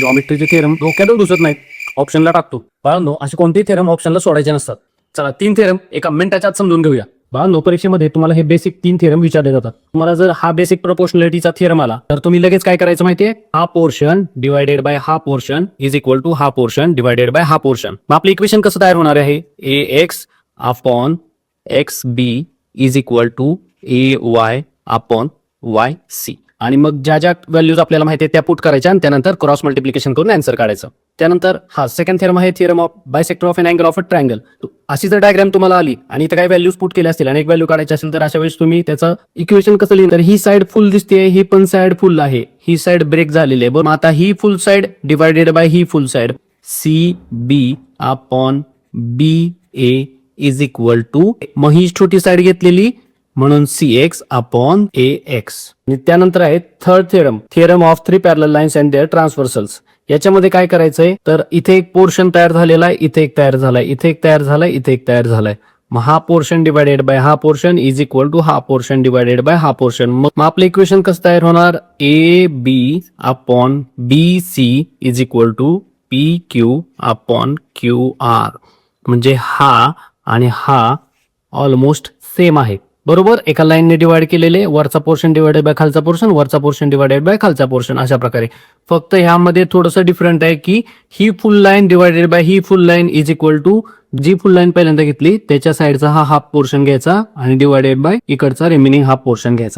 जॉमेट्रीचे theorem डोक्यातच घुसत नाहीत, ऑप्शनला टाकतो. बाळांनो, असे कोणतेही थेरम ऑप्शनला सोडायचे नसतात. चला 3 थेरम एका मिनिटाच्या आत समजून घेऊया. बाळांनो, परीक्षेमध्ये तुम्हाला हे बेसिक 3 थेरम विचारले जातात. तुम्हाला जर हा बेसिक प्रपोर्शनॅलिटीचा थेरम आला तर तुम्ही लगेच काय करायचं माहितीये, हा पोर्शन डिवायडेड बाय हा पोर्शन इज इक्वल टू हा पोर्शन डिवायडेड बाय हा पोर्शन. मग आपलं इक्वेशन कसं तयार होणार आहे, A X upon X B is equal to A Y upon Y C. आणि मग ज्या ज्या व्हॅल्यूज आपल्याला माहिती आहे त्या पुट करायच्या आणि त्यानंतर क्रॉस मल्टिप्लिकेशन करून आन्सर काढायचं. त्यानंतर हा सेकंड थेरम आहे, theorem of bisector of an angle of a triangle. अशी जर डायग्राम तुम्हाला आली आणि इथं काही व्हॅल्यूज पुट केल्या असतील आणि एक व्हॅल्यू काढायची असेल तर अशा वेळेस तुम्ही त्याचं इक्वेशन कसं लिहिणार, तर ही साइड फुल दिसते, ही पण साइड फुल आहे, ही साइड ब्रेक झालेली आहे. बरं, आता ही फुल साइड डिवायडेड बाय ही full side, C B upon B A is equal to, मग ही छोटी साइड घेतलेली म्हणून C X upon A X. आणि त्यानंतर आहे third theorem, theorem of 3 parallel lines and their transversals. याच्यामध्ये काय करायचंय, तर इथे एक पोर्शन तयार झालेला आहे, इथे एक तयार झालाय, इथे एक तयार झालाय, इथे एक तयार झालाय. मग हा पोर्शन डिवायडेड बाय हा पोर्शन इज इक्वल टू हा पोर्शन डिवायडेड बाय हा पोर्शन. मग आपलं इक्वेशन कसं तयार होणार, A B upon B C is equal to P Q upon Q R. म्हणजे हा आणि हा ऑलमोस्ट सेम आहे, बरोबर. एका लाईनने डिवाइड केलेले, वरचा पोर्शन डिवाइडेड बाय खालचा पोर्शन, वरचा पोर्शन डिवाइडेड बाय खालचा पोर्शन, अशा प्रकारे. फक्त ह्यामध्ये थोडंसं डिफरंट आहे की ही फुल लाईन डिवाइडेड बाय ही full line is equal to, जी फुल लाईन पहिल्यांदा घेतली त्याच्या साईडचा हा हाफ पोर्शन घ्यायचा आणि डिवाइडेड बाय इकडचा रिमेनिंग हाफ पोर्शन घ्यायचा.